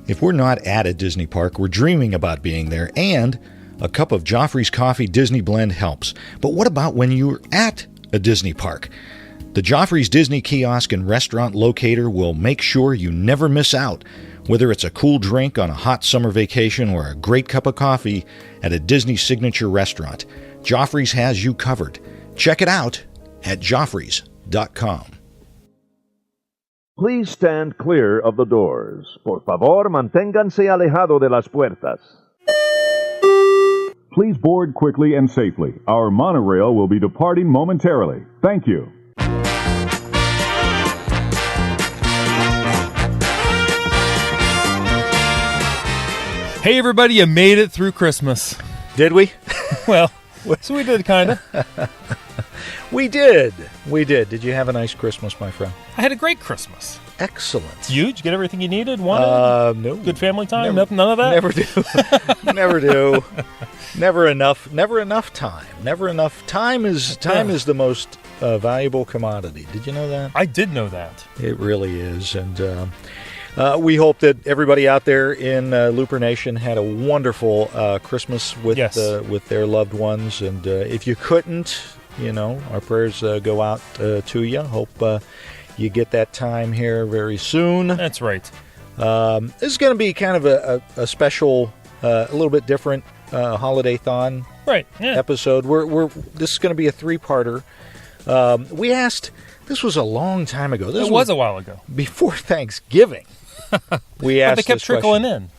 If we're not at a Disney park, we're dreaming about being there, and a cup of Joffrey's Coffee Disney Blend helps. But what about when you're at a Disney park? The Joffrey's Disney Kiosk and Restaurant Locator will make sure you never miss out. Whether it's a cool drink on a hot summer vacation or a great cup of coffee at a Disney signature restaurant, Joffrey's has you covered. Check it out at joffreys.com. Please stand clear of the doors. Por favor, manténganse alejado de las puertas. Please board quickly and safely. Our monorail will be departing momentarily. Thank you. Hey everybody, you made it through Christmas. Did we? Well, so we did, kind of. We did. Did you have a nice Christmas, my friend? I had a great Christmas. Excellent. You? Did you get everything you needed? Wanted? No. Good family time? None of that? Never do. Never do. Never enough time. Never enough. Time is the most valuable commodity. Did you know that? I did know that. It really is. And we hope that everybody out there in LooperNation had a wonderful Christmas with their loved ones. And if you couldn't, our prayers go out to you. Hope you get that time here very soon. That's right. This is going to be kind of a special, a little bit different HolidayThon episode. This is going to be a three-parter. We asked, this was a long time ago. It was a while ago. Before Thanksgiving. We asked but they kept trickling in.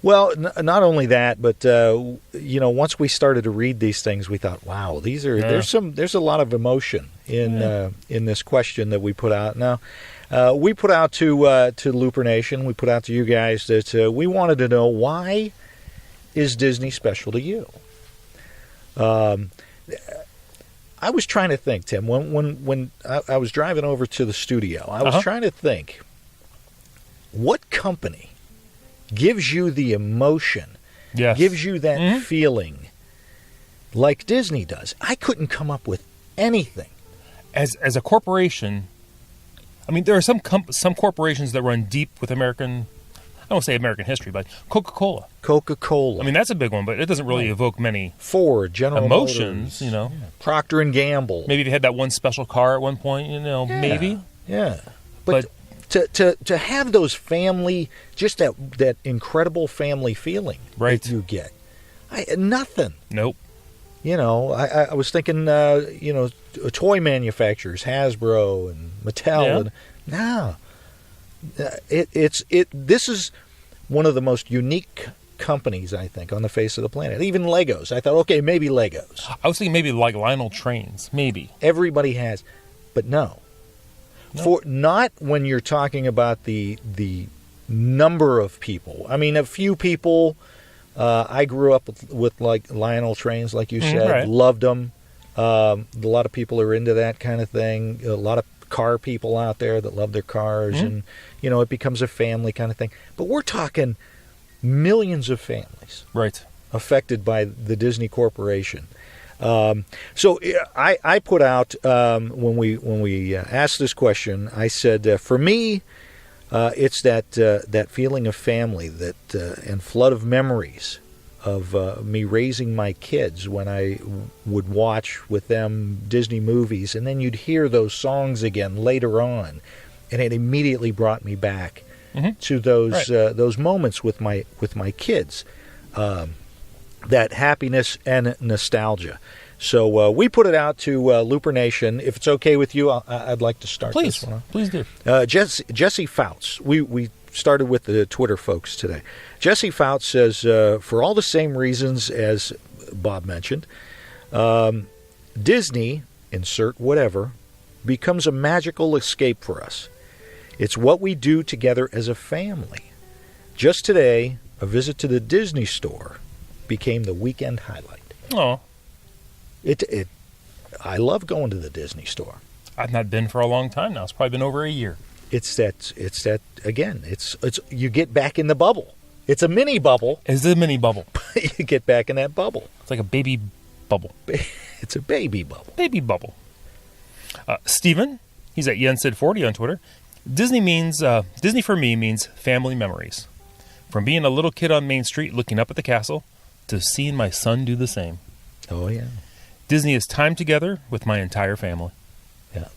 Well, not only that, but once we started to read these things, we thought, "Wow, there's a lot of emotion in this question that we put out." Now, we put out to LooperNation, we put out to you guys that we wanted to know, why is Disney special to you? I was trying to think, Tim, when I was driving over to the studio, I was trying to think, what company gives you the emotion, gives you that feeling like Disney does? I couldn't come up with anything. As a corporation, I mean, there are some corporations that run deep with American, I won't say American history, but Coca-Cola. Coca-Cola. I mean, that's a big one, but it doesn't really evoke many Ford, General emotions, Motors, Procter & Gamble. Maybe they had that one special car at one point, maybe. Yeah. But to have those family, just that incredible family feeling that you get, nothing. Nope. I was thinking, toy manufacturers, Hasbro and Mattel, this is one of the most unique companies, I think, on the face of the planet. Even Legos. I thought, okay, maybe Legos. I was thinking maybe like Lionel Trains, maybe. Everybody has, but no. For not when you're talking about the number of people. I mean, a few people. I grew up with like Lionel Trains, like you said, loved them. A lot of people are into that kind of thing. A lot of car people out there that love their cars, and it becomes a family kind of thing. But we're talking millions of families, affected by the Disney Corporation. So I put out when we asked this question, I said, for me, it's that feeling of family, that and flood of memories of me raising my kids when I would watch with them Disney movies, and then you'd hear those songs again later on, and it immediately brought me back to those moments with my kids. That happiness and nostalgia. So we put it out to LooperNation. If it's okay with you, I'd like to start this one off. Please do. Jesse Fouts. We started with the Twitter folks today. Jesse Fouts says, for all the same reasons as Bob mentioned, Disney, insert whatever, becomes a magical escape for us. It's what we do together as a family. Just today, a visit to the Disney store became the weekend highlight. Oh, I love going to the Disney store. I've not been for a long time now. It's probably been over a year. It's that again. It's you get back in the bubble. It's a mini bubble. It's a mini bubble. You get back in that bubble. It's like a baby bubble. It's a baby bubble. Baby bubble. Steven, he's at Yensid40 on Twitter. Disney for me means family memories. From being a little kid on Main Street looking up at the castle to seeing my son do the same. Oh, yeah. Disney is time together with my entire family. Yeah,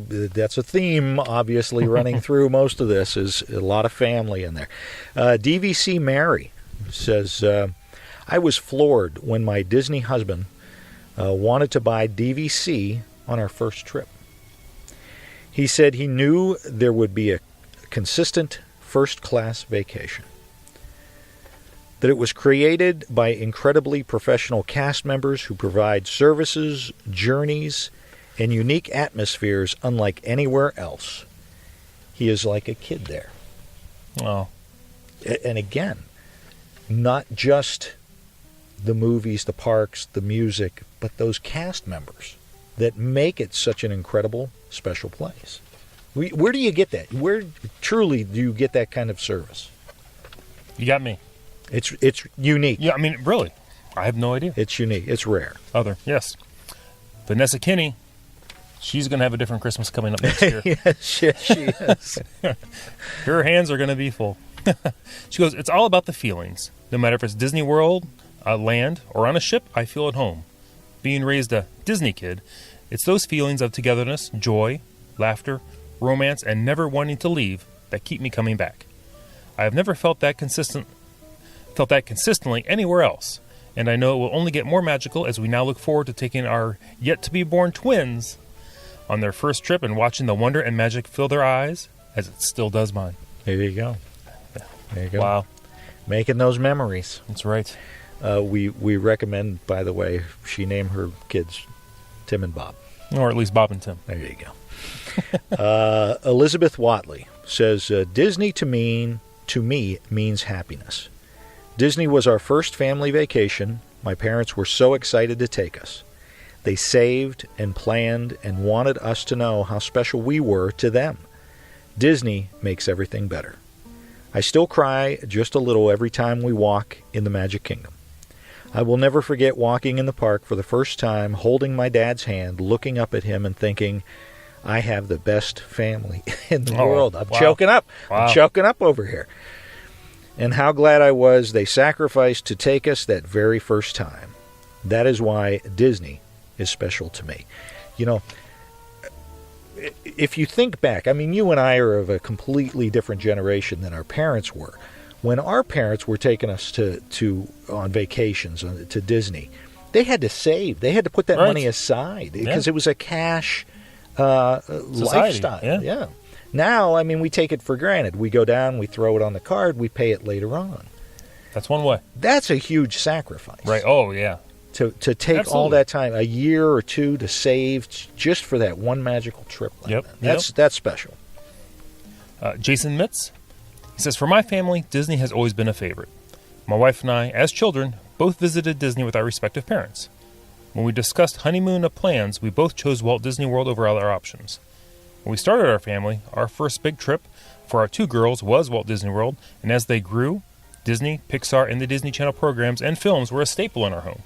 that's a theme, obviously, running through most of this is a lot of family in there. DVC Mary says, I was floored when my Disney husband wanted to buy DVC on our first trip. He said he knew there would be a consistent first-class vacation, that it was created by incredibly professional cast members who provide services, journeys, and unique atmospheres unlike anywhere else. He is like a kid there. Oh. And again, not just the movies, the parks, the music, but those cast members that make it such an incredible, special place. Where do you get that? Where truly do you get that kind of service? You got me. It's unique. Yeah, I mean, really. I have no idea. It's unique. It's rare. Yes. Vanessa Kinney, she's going to have a different Christmas coming up next year. Yes, she is. Her hands are going to be full. She goes, it's all about the feelings. No matter if it's Disney World, land, or on a ship, I feel at home. Being raised a Disney kid, it's those feelings of togetherness, joy, laughter, romance, and never wanting to leave that keep me coming back. I have never felt that consistently anywhere else, and I know it will only get more magical as we now look forward to taking our yet-to-be-born twins on their first trip and watching the wonder and magic fill their eyes, as it still does mine. There you go. There you go. Wow. Making those memories. That's right. We recommend, by the way, she named her kids Tim and Bob. Or at least Bob and Tim. There you go. Elizabeth Watley says, Disney to me means happiness. Disney was our first family vacation. My parents were so excited to take us. They saved and planned and wanted us to know how special we were to them. Disney makes everything better. I still cry just a little every time we walk in the Magic Kingdom. I will never forget walking in the park for the first time, holding my dad's hand, looking up at him and thinking, I have the best family in the world. I'm choking up. Wow. I'm choking up over here. And how glad I was they sacrificed to take us that very first time. That is why Disney is special to me. You know, if you think back, I mean, you and I are of a completely different generation than our parents were. When our parents were taking us on vacations to Disney, they had to save. They had to put that money aside because it was a cash lifestyle. Yeah. Now, I mean, we take it for granted. We go down, we throw it on the card, we pay it later on. That's one way. That's a huge sacrifice. Right. Oh, yeah. To take all that time, a year or two to save just for that one magical trip. That's special. Jason Mitz, he says, for my family, Disney has always been a favorite. My wife and I, as children, both visited Disney with our respective parents. When we discussed honeymoon plans, we both chose Walt Disney World over other options. When we started our family, our first big trip for our two girls was Walt Disney World, and as they grew, Disney, Pixar, and the Disney Channel programs and films were a staple in our home.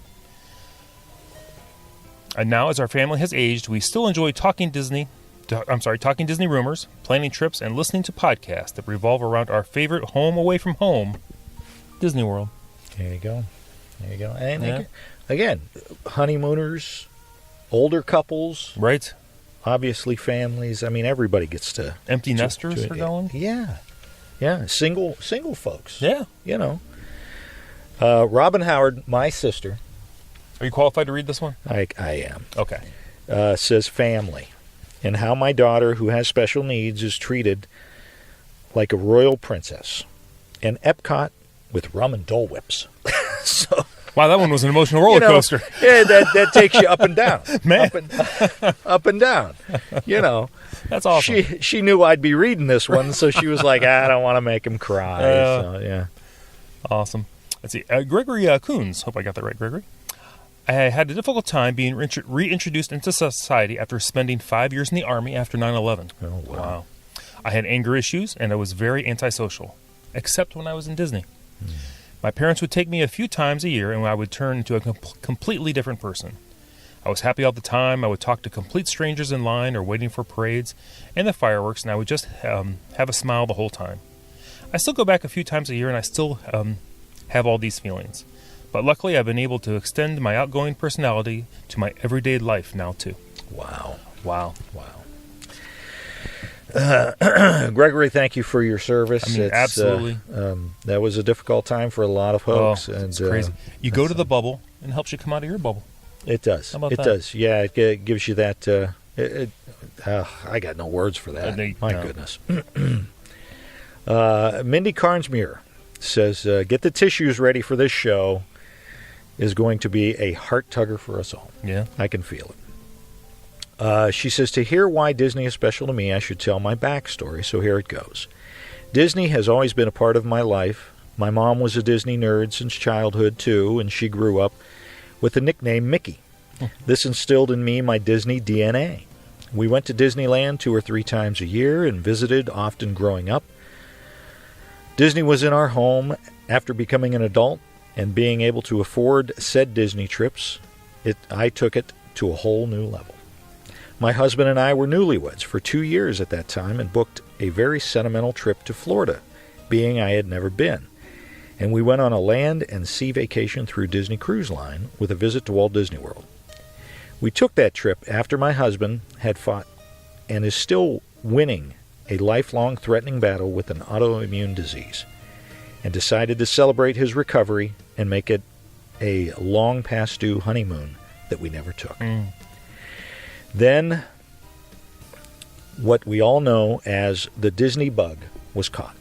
And now, as our family has aged, we still enjoy talking Disney rumors, planning trips, and listening to podcasts that revolve around our favorite home away from home, Disney World. There you go. And again, honeymooners, older couples. Right. Obviously, families. I mean, everybody gets to... Empty nesters are going? Yeah. Single folks. Yeah. You know. Robin Howard, my sister... Are you qualified to read this one? I am. Okay. Says family, and how my daughter, who has special needs, is treated like a royal princess. And Epcot with rum and Dole Whips. So, wow, that one was an emotional roller coaster. Yeah, that takes you up and down. Man. Up and down. You know. That's awesome. She knew I'd be reading this one, so she was like, I don't want to make him cry. So, yeah. Awesome. Let's see. Gregory Coons. Hope I got that right, Gregory. I had a difficult time being reintroduced into society after spending 5 years in the Army after 9/11. Oh, wow. I had anger issues, and I was very antisocial, except when I was in Disney. My parents would take me a few times a year, and I would turn into a completely different person. I was happy all the time. I would talk to complete strangers in line or waiting for parades and the fireworks, and I would just have a smile the whole time. I still go back a few times a year, and I still have all these feelings. But luckily, I've been able to extend my outgoing personality to my everyday life now, too. Wow. Wow. Gregory, thank you for your service. I mean, absolutely. That was a difficult time for a lot of folks. Oh, it's crazy. You go to the bubble, and it helps you come out of your bubble. It does. How about it that? does. Yeah, it gives you that. I got no words for that. My goodness. Mindy Carnsmuir says, get the tissues ready for this show. Is going to be a heart tugger for us all. Yeah. I can feel it. She says, to hear why Disney is special to me, I should tell my backstory, so here it goes. Disney has always been a part of my life. My mom was a Disney nerd since childhood, too, and she grew up with the nickname Mickey. This instilled in me my Disney DNA. We went to Disneyland 2 or 3 times a year and visited often growing up. Disney was in our home after becoming an adult and being able to afford said Disney trips. I took it to a whole new level. My husband and I were newlyweds for 2 years at that time and booked a very sentimental trip to Florida, being I had never been. And we went on a land and sea vacation through Disney Cruise Line with a visit to Walt Disney World. We took that trip after my husband had fought and is still winning a lifelong threatening battle with an autoimmune disease, and decided to celebrate his recovery and make it a long past due honeymoon that we never took. Then, what we all know as the Disney bug was caught.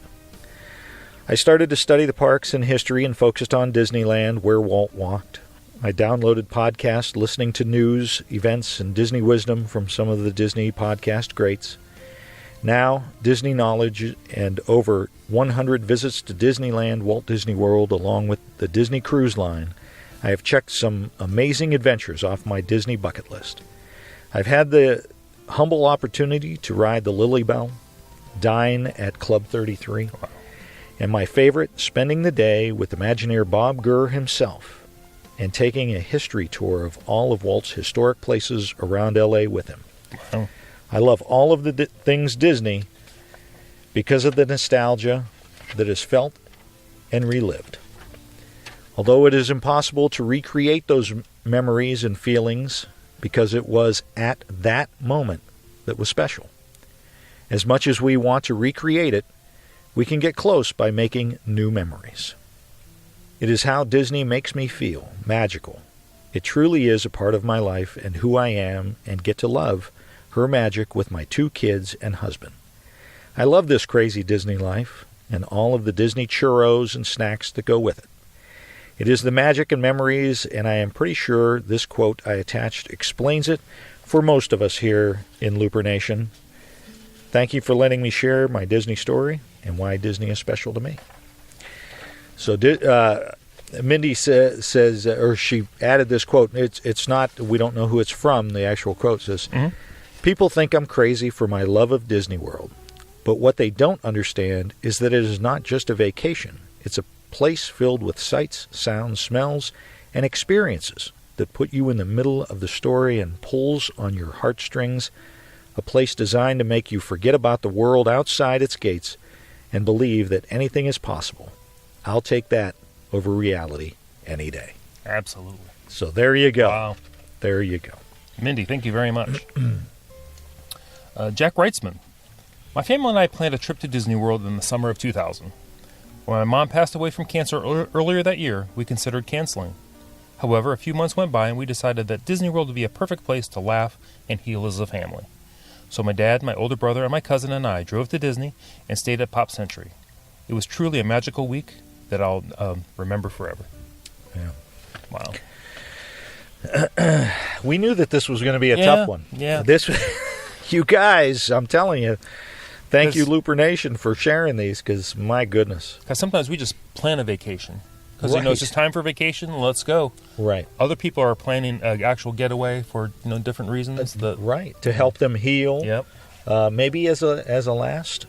I started to study the parks and history and focused on Disneyland, where Walt walked. I downloaded podcasts listening to news, events, and Disney wisdom from some of the Disney podcast greats. Now, Disney knowledge and over 100 visits to Disneyland, Walt Disney World, along with the Disney Cruise Line, I have checked some amazing adventures off my Disney bucket list. I've had the humble opportunity to ride the Lily Bell, dine at Club 33, and my favorite, spending the day with Imagineer Bob Gurr himself and taking a history tour of all of Walt's historic places around L.A. with him. Wow. I love all of the things Disney because of the nostalgia that is felt and relived. Although it is impossible to recreate those memories and feelings because it was at that moment that was special. As much as we want to recreate it, we can get close by making new memories. It is how Disney makes me feel, magical. It truly is a part of my life and who I am, and get to love her magic with my 2 kids and husband. I love this crazy Disney life and all of the Disney churros and snacks that go with it. It is the magic and memories, and I am pretty sure this quote I attached explains it for most of us here in LooperNation. Thank you for letting me share my Disney story and why Disney is special to me. So Mindy says, or she added this quote. It's not, we don't know who it's from. The actual quote says, people think I'm crazy for my love of Disney World, but what they don't understand is that it is not just a vacation. It's a place filled with sights, sounds, smells, and experiences that put you in the middle of the story and pulls on your heartstrings, a place designed to make you forget about the world outside its gates and believe that anything is possible. I'll take that over reality any day. Absolutely. So there you go. Wow. There you go. Mindy, thank you very much. Jack Wrightsman. My family and I planned a trip to Disney World in the summer of 2000. When my mom passed away from cancer earlier that year, we considered canceling. However, a few months went by and we decided that Disney World would be a perfect place to laugh and heal as a family. So my dad, my older brother, and my cousin and I drove to Disney and stayed at Pop Century. It was truly a magical week that I'll remember forever. Yeah. Wow. We knew that this was going to be a tough one. Yeah. You guys, I'm telling you, thank you, LooperNation, for sharing these, because my goodness. Because sometimes we just plan a vacation. Because, Right. it's just time for vacation, let's go. Right. Other people are planning an actual getaway for, different reasons. Right. To help them heal. Yep. Maybe as a last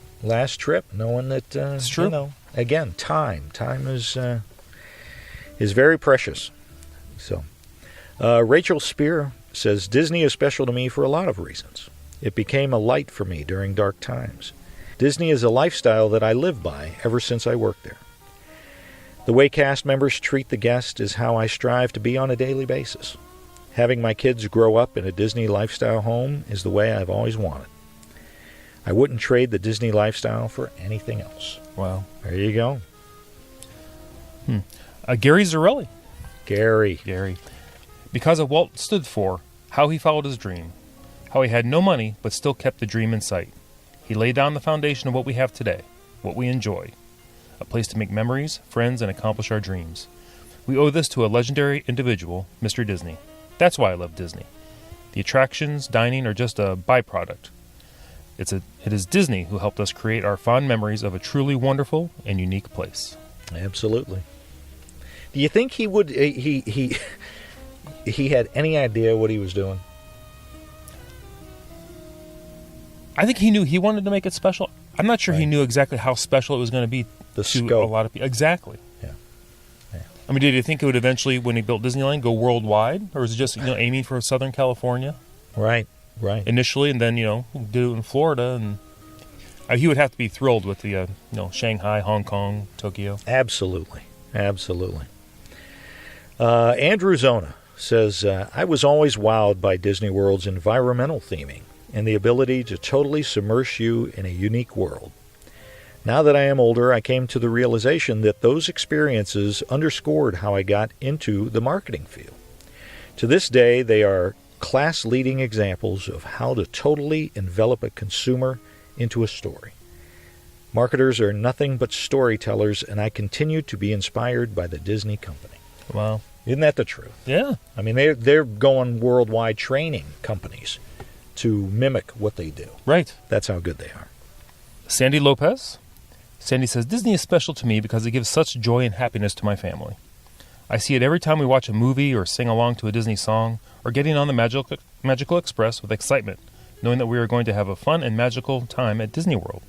trip, knowing that, It's true. Again, time is very precious. So, Rachel Spear says, Disney is special to me for a lot of reasons. It became a light for me during dark times. Disney is a lifestyle that I live by ever since I worked there. The way cast members treat the guest is how I strive to be on a daily basis. Having my kids grow up in a Disney lifestyle home is the way I've always wanted. I wouldn't trade the Disney lifestyle for anything else. Wow. There you go. Gary Zarelli. Gary. Because of Walt stood for, how he followed his dream, how he had no money but still kept the dream in sight. He laid down the foundation of what we have today, what we enjoy, a place to make memories, friends, and accomplish our dreams. We owe this to a legendary individual, Mr. Disney. That's why I love Disney. The attractions, dining are just a byproduct. It is Disney who helped us create our fond memories of a truly wonderful and unique place. Absolutely. Do you think he would he had any idea what he was doing? I think he knew he wanted to make it special. I'm not sure he knew exactly how special it was going to be The to scope. a lot of people. Exactly. Yeah. I mean, did you think it would eventually, when he built Disneyland, go worldwide, or was it just aiming for Southern California Right. initially, and then do it in Florida? And he would have to be thrilled with the Shanghai, Hong Kong, Tokyo. Absolutely. Andrew Zona says, I was always wowed by Disney World's environmental theming and the ability to totally submerge you in a unique world. Now that I am older, I came to the realization that those experiences underscored how I got into the marketing field. To this day, they are class-leading examples of how to totally envelop a consumer into a story. Marketers are nothing but storytellers, and I continue to be inspired by the Disney company. Wow. Isn't that the truth? Yeah. I mean, they're going worldwide training companies to mimic what they do. Right. That's how good they are. Sandy Lopez. Sandy says, Disney is special to me because it gives such joy and happiness to my family. I see it every time we watch a movie or sing along to a Disney song or getting on the Magical Express with excitement, knowing that we are going to have a fun and magical time at Disney World.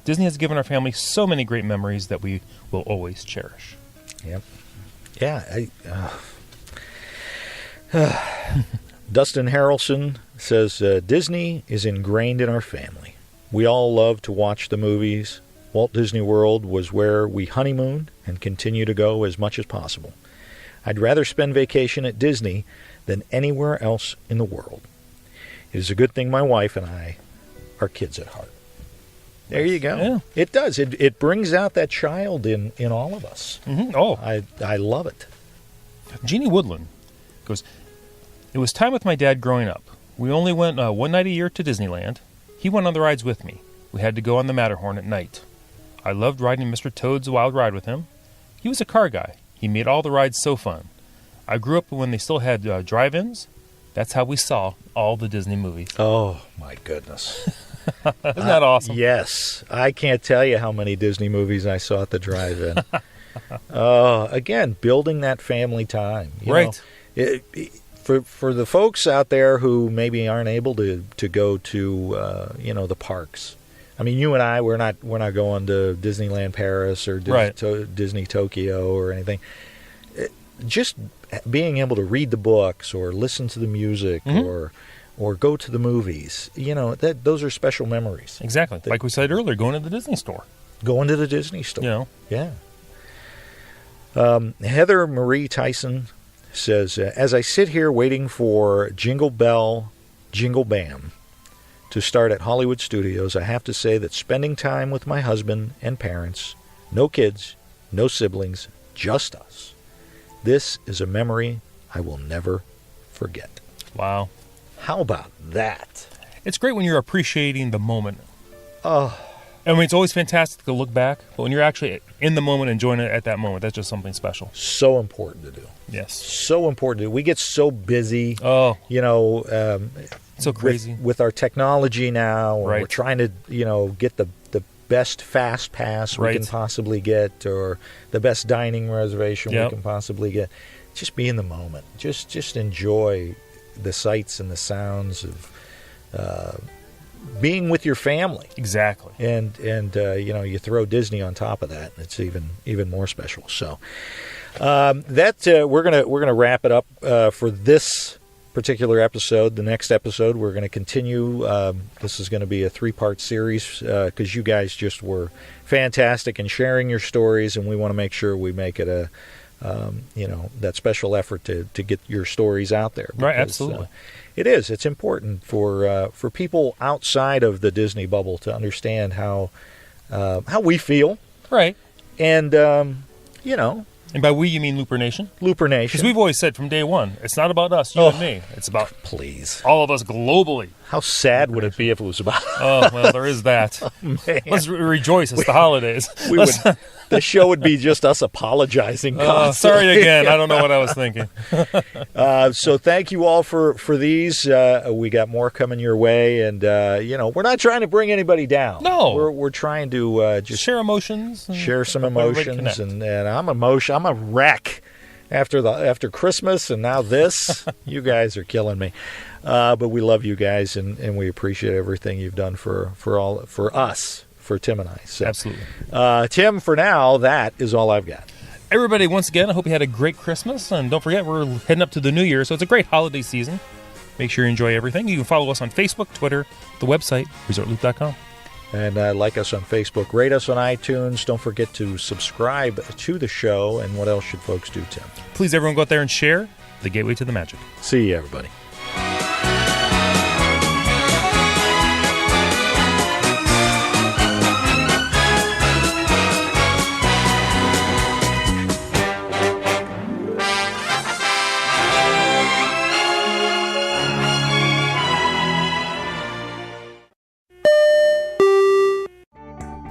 Disney has given our family so many great memories that we will always cherish. Yep. Yeah. Dustin Harrelson says, Disney is ingrained in our family. We all love to watch the movies. Walt Disney World was where we honeymooned and continue to go as much as possible. I'd rather spend vacation at Disney than anywhere else in the world. It is a good thing my wife and I are kids at heart. There you go. Yeah. It does. It brings out that child in all of us. Mm-hmm. Oh. I love it. Jeannie Woodland goes, it was time with my dad growing up. We only went one night a year to Disneyland. He went on the rides with me. We had to go on the Matterhorn at night. I loved riding Mr. Toad's Wild Ride with him. He was a car guy. He made all the rides so fun. I grew up when they still had drive-ins. That's how we saw all the Disney movies. Oh, my goodness. Isn't that awesome? Yes. I can't tell you how many Disney movies I saw at the drive-in. Again, building that family time. Right. For the folks out there who maybe aren't able to go to the parks. I mean, you and I, we're not going to Disneyland Paris or Disney Tokyo or anything. Just being able to read the books or listen to the music or go to the movies, those are special memories. Exactly. Like we said earlier, going to the Disney store. Going to the Disney store. Yeah. Heather Marie Tyson says, as I sit here waiting for Jingle Bell, Jingle Bam to start at Hollywood Studios, I have to say that spending time with my husband and parents, no kids, no siblings, just us, this is a memory I will never forget. Wow. How about that? It's great when you're appreciating the moment. Oh. I mean, it's always fantastic to look back, but when you're actually in the moment, enjoying it at that moment, that's just something special. So important to do. Yes. So important to do. We get so busy. Oh. So crazy. With our technology now, and right. We're trying to, get the best fast pass we can possibly get, or the best dining reservation we can possibly get. Just be in the moment. Just enjoy the sights and the sounds of being with your family. Exactly. And you throw Disney on top of that, and it's even more special. So we're gonna wrap it up for this particular episode. The next episode, we're going to continue. This is going to be a 3-part series because you guys just were fantastic in sharing your stories, and we want to make sure we make it a that special effort to get your stories out there. Right, absolutely. It is. It's important for people outside of the Disney bubble to understand how we feel. Right. And, And by we, you mean LooperNation? LooperNation. Because we've always said from day one, it's not about us, you and me. It's about all of us globally. How sad would it be if it was about Oh, well, there is that. man. Let's rejoice. It's the holidays. The show would be just us apologizing constantly. Sorry again. I don't know what I was thinking. So thank you all for these. We got more coming your way, and we're not trying to bring anybody down. No, we're trying to just share emotions, share some emotions, and I'm a wreck after Christmas, and now this. You guys are killing me, but we love you guys, and we appreciate everything you've done for us. For Tim and I. So, absolutely. Tim, for now, that is all I've got. Everybody, once again, I hope you had a great Christmas. And don't forget, we're heading up to the New Year, so it's a great holiday season. Make sure you enjoy everything. You can follow us on Facebook, Twitter, the website, ResortLoop.com. And like us on Facebook, rate us on iTunes. Don't forget to subscribe to the show. And what else should folks do, Tim? Please, everyone, go out there and share the gateway to the magic. See you, everybody.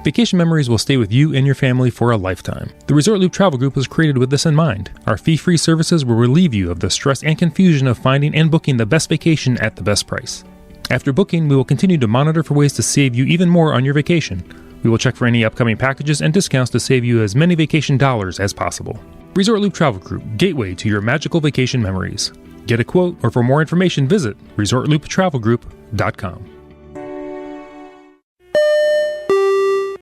Vacation memories will stay with you and your family for a lifetime. The Resort Loop Travel Group was created with this in mind. Our fee-free services will relieve you of the stress and confusion of finding and booking the best vacation at the best price. After booking, we will continue to monitor for ways to save you even more on your vacation. We will check for any upcoming packages and discounts to save you as many vacation dollars as possible. Resort Loop Travel Group, gateway to your magical vacation memories. Get a quote, or for more information, visit ResortLoopTravelGroup.com.